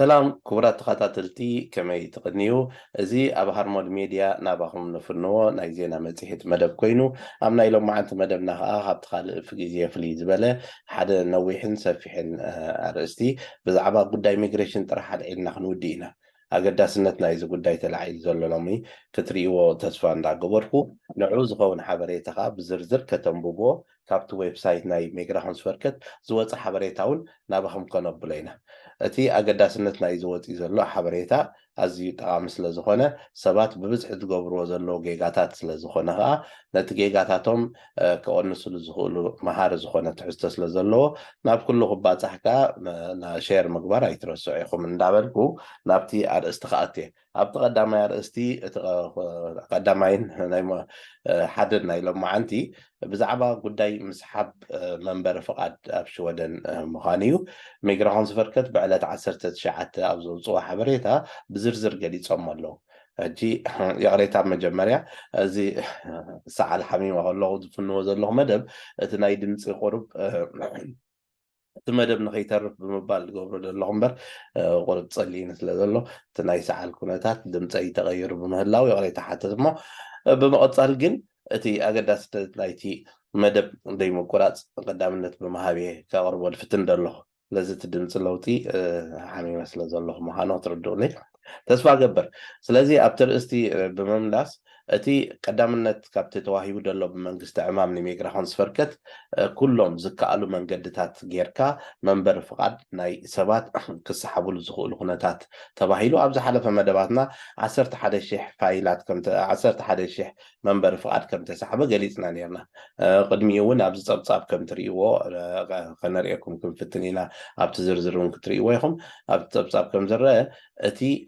سلام كبرات تخاتلتي كما يتقنيو زي أب هارمود ميديا نابخم نفرنو نايزينا مزيحة مدب كوينو أمنا إلو معانت مدب نخا هاب تخال فقيزية فليز بلا حدا نويحن سفيحن أرستي بزعبا قدا إميغريشن ترحل إلنا خنو دينا أقداسنتنا إذا قدا يتلعيل زولو لومي كتريو تسفان دا قبركو نعوز غون حبريتها بزرزر كتنبوبو كابتو ويب سايت ناي ميغراهون سفركت زوات حبريتاون نابخم قنبلينا أتي أقداسنتنا إذا وات إذا لو حبريتا أزي طعام سلزخونة سبات ببزح تقبرو زلو جيجاتات سلزخونة ها نت جيجاتاتهم كأنه سلزخولو مهار زخونة تحس سلزلو ناب كله خبات حكا نا شير مقبرة يترسو يخو من دابلكو نابتي أر استخاتي أبت قدام يا أستي قدامين نايم حدد نايلو معنتي بزعبا قداي مسحب منبر فقط أبشو ودن مخانيو ميجراهون سفركت بعلت عسرت شعات أبزو صوا حبريتها بزرزر قليل له جي يغريتها مجمريا زي ساعة الحميمة الله فنو زلهم مدب تناي دمص قرب تمدب نخيترف بمبال قبر اللغمبر قرب تصلين سلازلو تناي ساعة الكونتات دمصي تغير بمهلاو يغريتها حتى ما بمقصال جن أتي أقدس تلايتي مدب ديمو قرات قدامنت بمهابيه كقرب الفتن دلو لازت الدمص اللوتي حمي مثل زلو مهانو تردوني تسفى قبر سلازي أبتر استي بمملاس أتي قدامنت كابت تواهيو دلو بمنقست أمامني ميقرحون سفركت كلهم زكالو من قدتات غيركا منبر فقاد ناي سبات كسحبوا الزخول هناتات تباهيلو أبز حلف مدباتنا عسرت حدا شيح فايلات عسرت حدا شيح منبر فقاد كم تسحبه قليتنا نيرنا قدميون أبز صبصاب كم تريوو خنريكم كم فتنينا أبز زرزرون كتريوويهم أبز صبصاب كم زرق أتي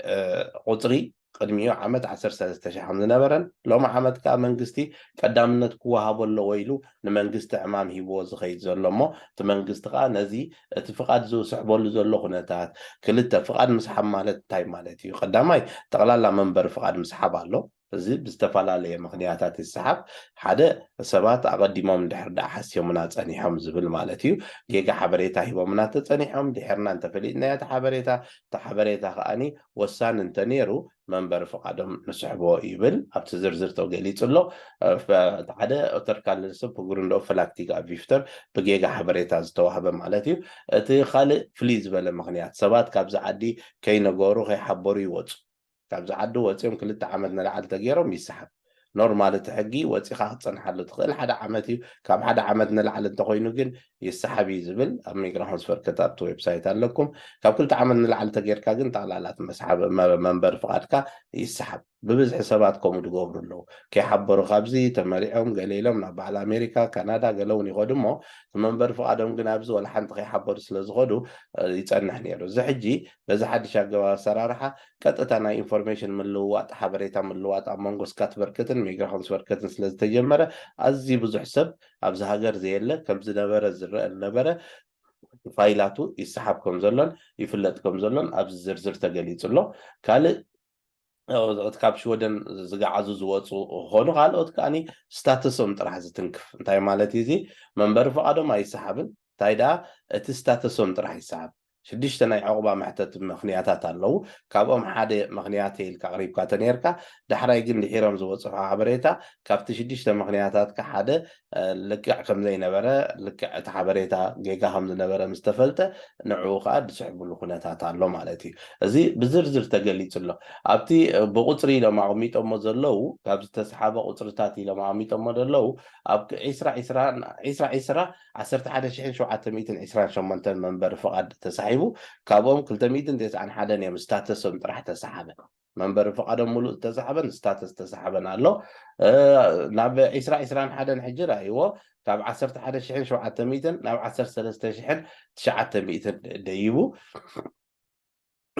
قطري قدميو عمد عسر سلسة شحن نبرن لو ما عمد كا منقستي قدامنت كوا هابو اللو ويلو نمنقست عمام هيبو زخيت زلمو تمنقست قا نزي تفقاد زو سحبو اللو زلو خنتات كلتا فقاد مسحب مالت تاي مالتي قداماي تغلالا منبر فقاد مسحب اللو زي بستفالاليه مغنياتات السحب حدا سبات أقدمهم دحر دا حسيو منات أنيحهم زبل مالتيو جيجا حبريتا هيبو منات أنيحهم دحرنا انت فليتنا تحبريتا تحبريتا خاني وسان انت نيرو منبر فقادهم نسحبو يبل أبت زرزر توقيليت له فحدا تركال لسب بقولن له فلاكتيك أبيفتر بجيجا حبريتا زتوهب مالتيو تي خالق فليز بلا مغنيات سبات كابز عدي كي نغورو خي حبوري وص كابز عدو وصيهم كلتا عمدنا لعال تغيرهم يسحب نورمال تحقي وصي خاصن حل تخيل حدا عمتي كاب حدا عمدنا لعال تقوينو جن يسحب يزبل أمي جراهون سفر كتابت ويب سايت لكم كاب كل تعملنا لعال تغير كاجن طالعات مسحب منبر فقادك يسحب ببز حساباتكم تقولوا له كي حبروا خبزي تمريعهم قليلهم نبع على أمريكا كندا قالوني غدمو منبر فقادهم جنابز ولا حنت كي حبر سلز غدو يتصنح نيرو زحجي بز حد شاقوا سرارحة كتتنا انفورميشن من اللوات حبريتا من اللوات أمانغوس كاتبركتن ميجراهونس بركتن سلز تجمرة أزي بزو حسب أبز هاجر زي اللي كبز نبرة زر النبرة فايلاتو يسحبكم زلون يفلتكم زلون أبز زرزر تقليت له كالي كاب شودن زقعزو زوصو خونو خالوت كاني ستاتسهم طرح زتنكف انتاي مالتي زي منبر فقادو ما يسحبن تايدا ات ستاتسهم طرح يسحب شديش ناي عقبة محتت مخنياتات اللو كابهم حدا مخنياتي الكقريب كاتنيركا دحراي جن دحيرهم زوصو حبريتا كابت شديش مخنياتات كحدا لكع كم زي نبرة لكع تحبريتا جيجا هم نبرة مستفلته نعو قاد سحبوا الخناتات اللو مالتي زي بزرزر تقليت له أبتي بقطري لما عميت أم زلوا كابز تسحب قطرتاتي لما عميت أم زلوا أب عسرة عسرت حدا شحن شو عتميتن عسرة شو منتن منبر فقد تسحبوا كابهم كل تميتن ديس عن حدا نيم ستاتس راح تسحبن منبر فقد ملو تسحبن ستاتس تسحبن الله ناب عسرة حدا حجرة أيوة كاب عسرت حدا شحن شو عتميتن ناب عسر سلسة شحن تشعة تميتن ديبو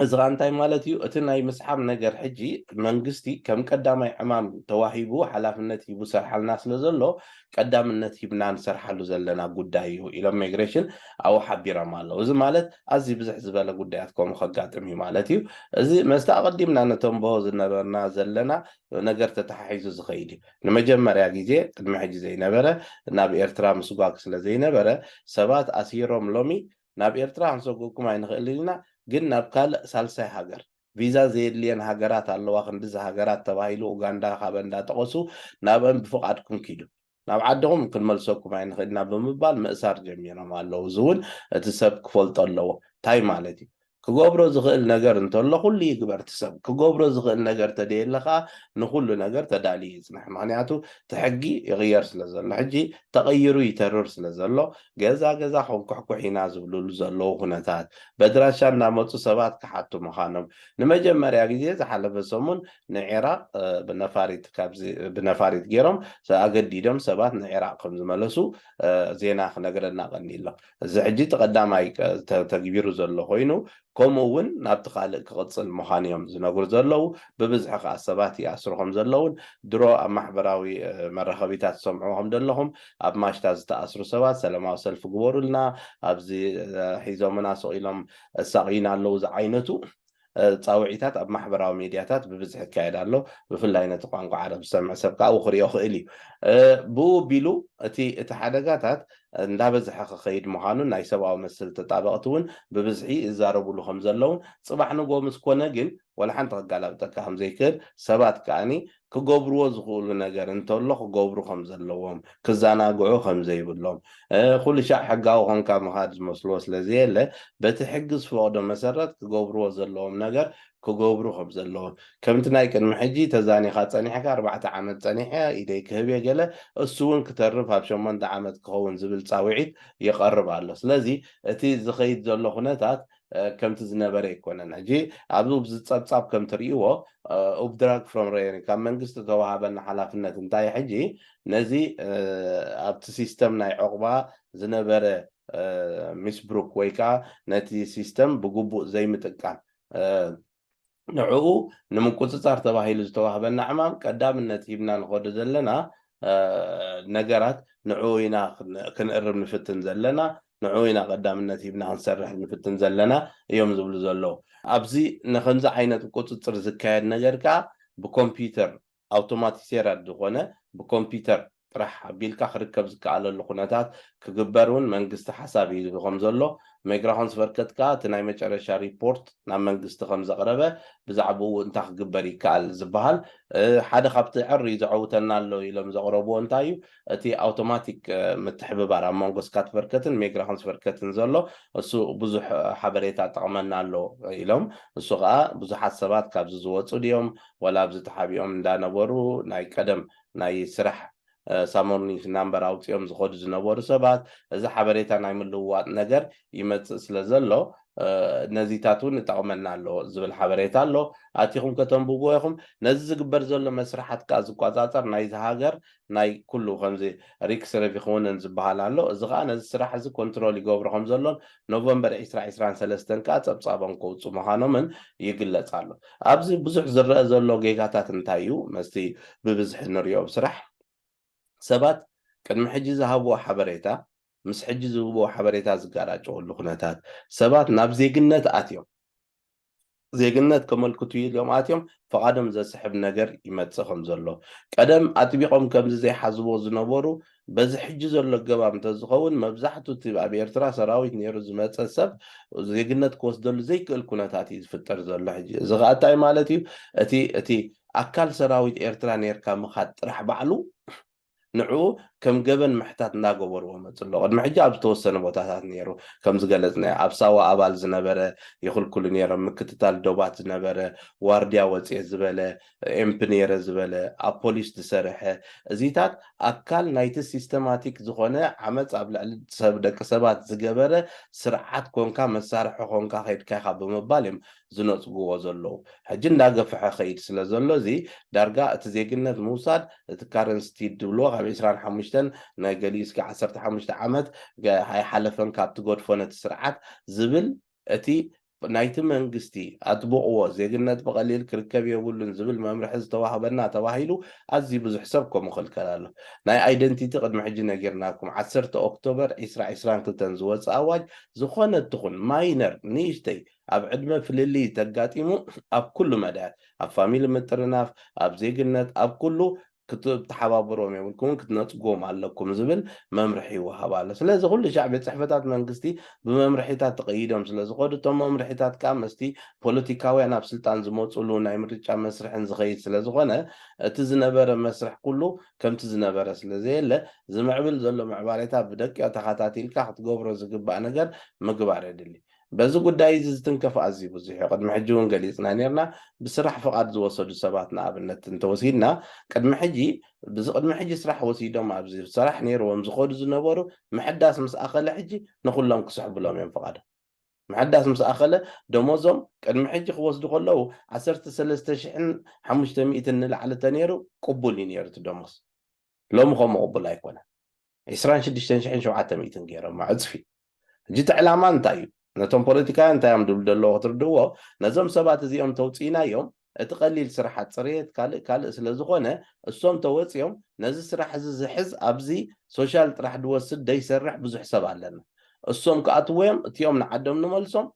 إذا أنت مالتي أتنا مسحب نجر حجي منقستي كم قدام أمام تواهيبو حلاف النتي بسرح الناس لزلو قدام النتي بنان سرح له زلنا قدايو إلى ميجريشن أو حبيرة ماله إذا مالت أزي بزح زبالة قداياتكم خقات أمي مالتي إذا ما استقدمنا نتنبهز إن زلنا نجر تتحيز زخيلي لما جمع يا جيزي قد ما حجي زي نبرة نبي إرترا مسواك سلا زي نبرة سبات أسيرهم لومي ناب إرترا نسوقكم عين خلينا ግን ናብ ካልእ ሳልሳይ ሃገር ቪዛ ዘየድልየን ሃገራት ኣለዋ ክንዲዚ ሃገራት ተባሂሉ ኡጋንዳ ካብ እንዳጠቐሱ ናብአን ብፍቓድኩም ኪዱ ናብ ዓድኹም ክንመልሰኩም ኣይንኽእልና ብምባል ምእሳር ጀሚሮም ኣለዉ እዚ እውን እቲ ሰብ ክፈልጦ ኣለዎ እንታይ ማለት እዩ ክገብሮ ዝኽእል ነገር እንተሎ ኩሉ ይግበር እቲ ሰብ ክገብሮ ዝኽእል ነገር ተደየለ ከዓ ንኩሉ ነገር ተዳልዩ ይፅንሕ ምክንያቱ እቲ ሕጊ ይቕየር ስለ ዘሎ ሕጂ ተቐይሩ ይተርር ስለ ዘሎ ገዛ ገዛ ኮንኩሕኩሕ ኢና ዝብልሉ ዘለዉ ኩነታት በድራሻ እናመፁ ሰባት ክሓቱ ምዃኖም ንመጀመርያ ግዜ ዝሓለፈ ሰሙን ንዒራቅ ብነፋሪት ገይሮም ኣገዲዶም ሰባት ንዒራቅ ከም ዝመለሱ ዜና ክነግረና ቀኒሎ እዚ ሕጂ ተቐዳማይ ተግቢሩ ዘሎ ኮይኑ ከምኡ እውን ናብቲ ካልእ ክቕፅል ምዃኑ እዮም ዝነግሩ ዘለዉ ብብዝሒ ከዓ ሰባት ይኣስሩ ከም ዘለውን ድሮ ኣብ ማሕበራዊ መራኸቢታት ሰምዑ ከም ዘለኹም ኣብ ማሽታ ዝተኣስሩ ሰባት ሰላማዊ ሰልፊ ግበሩልና ኣብዚ ሒዞምና ሰቂሎም ኣሳቂና ኣለዉ ዝዓይነቱ ፃውዒታት ኣብ ማሕበራዊ ሚድያታት ብብዝሒ ይካየድ ኣሎ ብፍላይ ነቲ ቋንቋ ዓረብ ዝሰምዕ ሰብ ከዓ ክሪኦ ክእል እዩ ብኡ ኣቢሉ እቲ ሓደጋታት እንዳበዝሐ ክኸይድ ምዃኑን ናይ ሰብኣዊ መሰል ተጣበቕቲ እውን ብብዝሒ ይዛረብሉ ከም ዘለውን ፅባሕ ንጎ ምስ ኮነ ግን ወላ ሓንቲ ክጋላብጠካ ከም ዘይክእል ሰባት ከዓኒ ክገብርዎ ዝኽእሉ ነገር እንተሎ ክገብሩ ከም ዘለዎም ክዘናግዑ ከም ዘይብሎም ኩሉ ሻዕ ሕጋዊ ኮንካ ምኻድ ዝመስልዎ ስለዘየለ በቲ ሕጊ ዝፈቅዶ መሰረት ክገብርዎ ዘለዎም ነገር ክገብሩ ከም ዘለዎም ከምቲ ናይ ቅድሚ ሕጂ ተዛኒኻ ፀኒሕካ 4 ዓመት ፀኒሐ ኢደይ ክህብ ገለ እሱ እውን ክተርፍ ኣብ 8 ዓመት ክኸውን ዝብል ፃውዒት ይቐርብ ኣሎ ስለዚ እቲ ዝኸይድ ዘሎ ኩነታት ከምቲ ዝነበረ ይኮነን ሕጂ ኣብዚ ብዝፀብፃብ ከም ትርእይዎ ኦብድራግ ፍሮም ሬኒ ካብ መንግስቲ ተዋሃበና ሓላፍነት እንታይ ሕጂ ነዚ ኣብቲ ሲስተም ናይ ዕቑባ ዝነበረ ሚስብሩክ ወይ ከዓ ነቲ ሲስተም ብግቡእ ዘይምጥቃም ንዕኡ ንምቁፅፃር ተባሂሉ ዝተዋህበና ዕማም ቀዳምነት ሂብና ንኸዱ ዘለና ነገራት ንዕኡ ኢና ክንእርብ ንፍትን ዘለና ንዕኡ ኢና ቀዳምነት ሂብና ክንሰርሕ ንፍትን ዘለና እዮም ዝብሉ ዘለዉ ኣብዚ ንከምዚ ዓይነት ቁፅፅር ዝካየድ ነገር ከዓ ብኮምፒተር ኣውቶማቲሴራድ ዝኾነ ብኮምፒተር ጥራሕ ኣቢልካ ክርከብ ዝከኣለሉ ኩነታት ክግበር እውን መንግስቲ ሓሳብ ሂቡ ከም ዘሎ ሚግራኾን ዝፈርከትካ እቲ ናይ መጨረሻ ሪፖርት ናብ መንግስቲ ከም ዘቕረበ ብዛዕባኡ እንታይ ክግበር ይከኣል ዝበሃል ሓደ ካብቲ ዕሪ ዘዐውተና ኣሎ ኢሎም ዘቕረብዎ እንታይ እዩ እቲ ኣውቶማቲክ ምትሕብባር ኣብ መንጎ ስካት ፈርከትን ሚግራኾን ዝፈርከትን ዘሎ እሱ ብዙሕ ሓበሬታ ጠቕመና ኣሎ ኢሎም እሱ ከዓ ብዙሓት ሰባት ካብዚ ዝወፁ ድዮም ወላ ኣብዚ ተሓቢኦም እንዳነበሩ ናይ ቀደም ናይ ስራሕ ሳሞኒክ ናምበር ኣውፅኦም ዝኸዱ ዝነበሩ ሰባት እዚ ሓበሬታ ናይ ምልውዋጥ ነገር ይመፅእ ስለ ዘሎ ነዚታት እውን ይጠቕመና ኣሎ ዝብል ሓበሬታ ኣሎ ኣቲኹም ከተንብብዎ ኢኹም ነዚ ዝግበር ዘሎ መስራሓት ከዓ ዝቆፃፀር ናይዚ ሃገር ናይ ኩሉ ከምዚ ሪክስ ረቪክውንን ዝበሃል ኣሎ እዚ ከዓ ነዚ ስራሕ እዚ ኮንትሮል ይገብሮ ከም ዘሎን ኖቨምበር 2023 ከዓ ፀብፃቦም ከውፁ ምዃኖምን ይግለፅ ኣሎ ኣብዚ ብዙሕ ዝረአ ዘሎ ጌጋታት እንታይ እዩ መስቲ ብብዝሒ ንሪኦ ስራሕ ሰባት ቅድሚ ሕጂ ዝሃብዎ ሓበሬታ ምስ ሕጂ ዝህብዎ ሓበሬታ ዝጋራጨወሉ ኩነታት ሰባት ናብ ዜግነት ኣትዮም ዜግነት ከመልክቱ ኢሎም ኣትዮም ፈቓዶም ዘስሕብ ነገር ይመፅእ ከም ዘሎ ቀደም ኣጥቢቖም ከምዚ ዘይሓዝቦ ዝነበሩ በዚ ሕጂ ዘሎ ገባብ እንተዝኸውን መብዛሕትኡ እቲ ኣብ ኤርትራ ሰራዊት ነይሩ ዝመፀ ሰብ ዜግነት ክወስደሉ ዘይክእል ኩነታት እዩ ዝፍጠር ዘሎ ሕጂ እዚ ከዓ እንታይ ማለት እዩ እቲ ኣካል ሰራዊት ኤርትራ ነርካ ምኻድ ጥራሕ ባዕሉ ንዕኡ ከም ገበን ምሕታት እናገበርዎ መፅእ ኣሎ ቅድሚ ሕጂ ኣብ ዝተወሰነ ቦታታት ነይሩ ከም ዝገለፅና ኣብ ሳዋ ኣባል ዝነበረ ይኽልክሉ ነይሮም ምክትታል ዶባት ዝነበረ ዋርድያ ወፅየ ዝበለ ኤምፕ ነይረ ዝበለ ኣብ ፖሊስ ዝሰርሐ እዚታት ኣካል ናይቲ ሲስተማቲክ ዝኾነ ዓመፅ ኣብ ልዕሊ ደቂ ሰባት ዝገበረ ስርዓት ኮንካ መሳርሒ ኮንካ ከይድካ ኢኻ ብምባል እዮም ዝነፅግዎ ዘለዉ ሕጂ እንዳገፍሐ ከይድ ስለ ዘሎ እዚ ዳርጋ እቲ ዜግነት ምውሳድ እቲ ካረንስቲ ድብልዎ ካብ 25 ናይ ገሊኡ እስከ 15 ዓመት ኣይሓለፈን ካብቲ ጎድፎ ነቲ ስርዓት ዝብል እቲ ናይቲ መንግስቲ ኣጥብቕዎ ዜግነት ብቐሊል ክርከብ የብሉን ዝብል መምርሒ ዝተዋህበና ተባሂሉ ኣዝዩ ብዙሕ ሰብ ከምኡ ክልከል ኣሎ ናይ ኣይደንቲቲ ቅድሚ ሕጂ ነጊርናኩም 10 ኦክቶበር 2022 ዝወፅእ ኣዋጅ ዝኾነ እትኹን ማይነር ንእሽተይ ኣብ ዕድመ ፍልሊ ተጋጢሙ ኣብ ኩሉ መድያት ኣብ ፋሚሊ ምጥርናፍ ኣብ ዜግነት ኣብ ኩሉ ክትተሓባበሮም የብልኩም ክትነፅጎም ኣለኩም ዝብል መምርሒ ይወሃብ ኣሎ ስለዚ ኩሉ ሻዕ ቤት ፅሕፈታት መንግስቲ ብመምርሒታት ተቐይዶም ስለ ዝኸዱ እቶም መምርሒታት ከዓ መስቲ ፖለቲካውያን ኣብ ስልጣን ዝመፅሉ ናይ ምርጫ መስርሕን ዝኸይድ ስለ ዝኾነ እቲ ዝነበረ መስርሕ ኩሉ ከምቲ ዝነበረ ስለዘየለ ዝምዕብል ዘሎ ምዕባለታት ብደቂቕ ተኸታቲልካ ክትገብሮ ዝግባእ ነገር ምግባር የድሊ በዚ ጉዳይ እዚ ዝትንከፍ ኣዝዩ ብዙሕ እዩ ቅድሚ ሕጂ እውን ገሊፅና ነርና ብስራሕ ፍቓድ ዝወሰዱ ሰባት ንኣብነት እንተወሲድና ቅድሚ ሕጂ ስራሕ ወሲዶም ኣብዚ ስራሕ ነይሮም ዝኸዱ ዝነበሩ ምሕዳስ ምስ ኣኸለ ሕጂ ንኩሎም ክስሕብሎም እዮም ፍቓዶም ምሕዳስ ምስ ኣኸለ ደሞዞም ቅድሚ ሕጂ ክወስዱ ከለዉ 13,500 ንላዕሊ ተነይሩ ቅቡል እዩ ነይሩ እቲ ደሞዝ ሎሚ ከምኡ ቅቡል ኣይኮነን 26,700 ገይሮም ዕፅፊ ሕጂ እቲ ዕላማ እንታይ እዩ ነቶም ፖለቲካውያን እንታይ እዮም ድብል ዘለዎ ክትርድእዎ ነዞም ሰባት እዚኦም ተውፂኢናዮም እቲ ቀሊል ስራሓት ፅሬት ካልእ ስለ ዝኾነ እሶም ተወፂኦም ነዚ ስራሕ እዚ ዝሕዝ ኣብዚ ሶሻል ጥራሕ ድወስድ ደይሰርሕ ብዙሕ ሰብ ኣለና እሶም ክኣትውዮም እቲኦም ንዓዶም ንመልሶም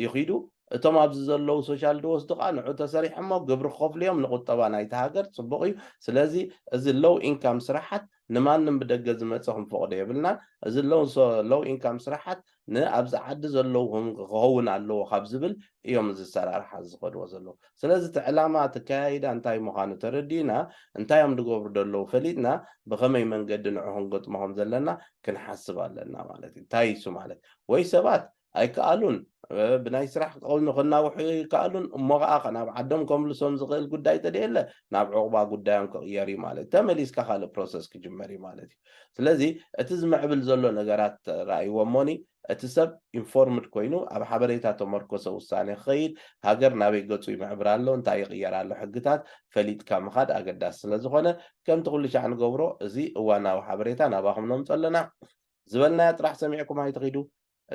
ይኺዱ እቶም ኣብዚ ዘለዉ ሶሻል ድወስዱ ከዓ ንዑ ተሰሪሖሞ ግብሪ ክኸፍሉ እዮም ንቁጠባ ናይቲ ሃገር ፅቡቕ እዩ ስለዚ እዚ ሎው ኢንካም ስራሓት ንማንም ብደገ ዝመፅእ ክንፈቕዶ የብልናን እዚ ሎው ኢንካም ስራሓት ንኣብዚ ዓዲ ዘለዉ ክኸውን ኣለዎ ካብ ዝብል እዮም እዚ ኣሰራርሓ ዝኸድዎ ዘለዉ ስለዚ እቲ ዕላማ እቲ ከያይዳ እንታይ ምዃኑ ተረዲእና እንታይ እዮም ዝገብሩ ዘለዉ ፈሊጥና ብኸመይ መንገዲ ንዑ ክንገጥሞም ዘለና ክንሓስብ ኣለና ማለት እዩ እንታይ እሱ ማለት ወይ ሰባት ኣይከኣሉን ብናይ ስራሕ ክናውሑ ይከኣሉን እሞ ከዓ ናብ ዓዶም ከምልሶም ዝኽእል ጉዳይ ተደየለ ናብ ዕቑባ ጉዳዮም ክቕየር እዩ ማለት እዩ ተመሊስካ ካልእ ፕሮሰስ ክጅመር እዩ ማለት እዩ ስለዚ እቲ ዝምዕብል ዘሎ ነገራት ተራእይዎ እሞኒ እቲ ሰብ ኢንፎርምድ ኮይኑ ኣብ ሓበሬታ ተመርኮሰ ውሳኔ ክኸይድ ሃገር ናበይ ገፁ ይምዕብር ኣሎ እንታይ ይቕየር ኣሎ ሕግታት ፈሊጥካ ምኻድ ኣገዳሲ ስለ ዝኾነ ከምቲ ኩሉ ሻዕ ንገብሮ እዚ እዋናዊ ሓበሬታ ናባኹም ነምፅኦ ኣለና ዝበልናዮ ጥራሕ ሰሚዕኩም ኣይትኺዱ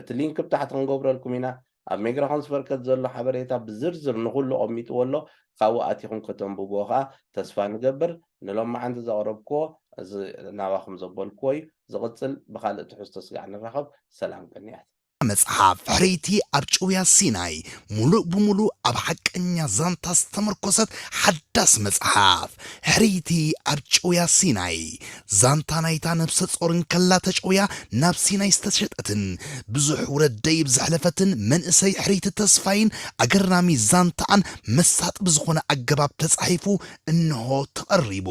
እቲ ሊንክ ብታሕቲ ክንገብረልኩም ኢና ኣብ ሜግራኾን ዝፈርከት ዘሎ ሓበሬታ ብዝርዝር ንኩሉ ቀሚጥዎ ኣሎ ካብኡ ኣቲኹም ከተንብቦ ከዓ ተስፋ ንገብር ንሎም መዓንቲ ዘቕረብክዎ እዚ ናባኹም ዘበልክዎ እዩ ዝቕፅል ብካልእ ትሕዝቶ ስጋዕ ንራኸብ ሰላም ቅንያት መጽሐፍ ሕሪቲ ኣብ ጭውያ ሲናይ ሙሉእ ብሙሉእ ኣብ ሓቀኛ ዛንታ ዝተመርኮሰት ሓዳስ መጽሓፍ ሕሪቲ ኣብ ጭውያ ሲናይ ዛንታ ናይታ ነብሰ ጾርን ከላ ተጭውያ ናብ ሲናይ ዝተሸጠትን ብዙሕ ውረደይ ብዝሕለፈትን መንእሰይ ሕሪቲ ተስፋይን ኣገራሚ ዛንታን መሳጥ ብዝኾነ ኣገባብ ተጻሒፉ እንሆ ተቐሪቡ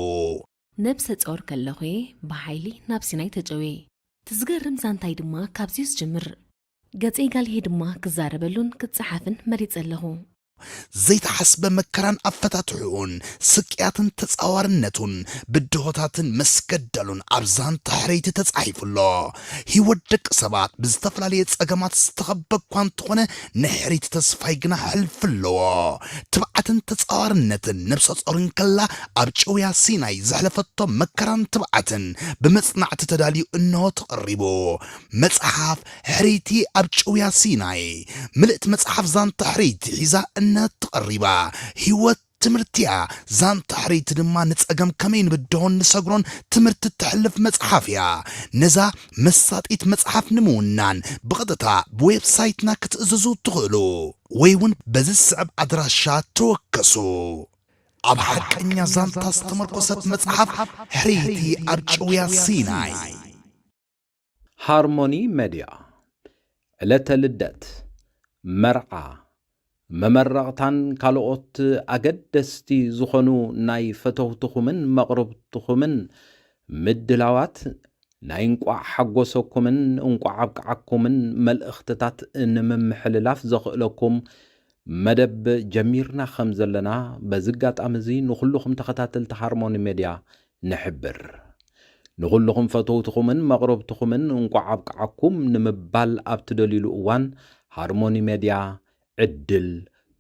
ነብሰ ጾር ከለኹ ብሓይሊ ናብ ሲናይ ተጨዌ ትዝገርም ዛንታይ ድማ ካብዚዩ ዝጅምር ገጽ ጋልሄ ድማ ክዛረበሉን ክትጸሓፍን መሪጽ ኣለኹ ዘይተሓስበ መከራን ኣፈታትሑን ስቅያትን ተጻዋርነቱን ብድሆታትን መስገደሉን ኣብ ዛንታ ሕረይቲ ተጻሒፉሎ ህይወት ደቂ ሰባት ብዝተፈላለየ ጸገማት ዝተኸበበ እኳ እንተኾነ ንሕረይቲ ተስፋይ ግና ሕልፍ ኣለዎ ትብዓትን ተጻዋርነትን ነብሰ ጾርን ከላ ኣብ ጭውያ ሲናይ ዘሕለፈቶም መከራን ትብዓትን ብመጽናዕቲ ተዳልዩ እንሆ ተቐሪቡ መጽሓፍ ሕረይቲ ኣብ ጭውያ ሲናይ ምልእቲ መጽሓፍ ዛንታ ሕረይቲ ሒዛ ተቐሪባ ህይወት ትምርቲያ ዛንታ ሕረይቲ ድማ ንጸገም ከመይ ንብድሆን ንሰግሮን ትምህርቲ ትሕልፍ መጽሓፍ እያ ነዛ መሳጢት መጽሓፍ ንምውናን ብቐጥታ ብዌብሳይትና ክትእዝዙ ትኽእሉ ወይ እውን በዚ ስዕብ ኣድራሻ ተወከሱ ኣብ ሓቀኛ ዛንታ ዝተመርኮሰት መጽሓፍ ሕረይቲ ኣብ ጭውያ ሲናይ ሃርሞኒ ሚድያ ዕለተ ልደት መርዓ መመረቕታን ካልኦት ኣገደስቲ ዝኾኑ ናይ ፈተውትኹምን መቕረብትኹምን ምድላዋት ናይ እንቋዕ ሓጎሰኩምን እንቋዕ ኣብቅዓኩምን መልእኽትታት ንምምሕልላፍ ዘኽእለኩም መደብ ጀሚርና ከም ዘለና በዚ ኣጋጣሚ እዚ ንኹልኹም ተኸታተልቲ ሃርሞኒ ሚድያ ንሕብር ንኹልኹም ፈተውትኹምን መቕረብትኹምን እንቋዕ ኣብቅዓኩም ንምባል ኣብ ትደልይሉ እዋን ሃርሞኒ ሚድያ ዕድል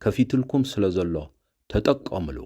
ከፊትልኩም ስለ ዘሎ ተጠቀምሉ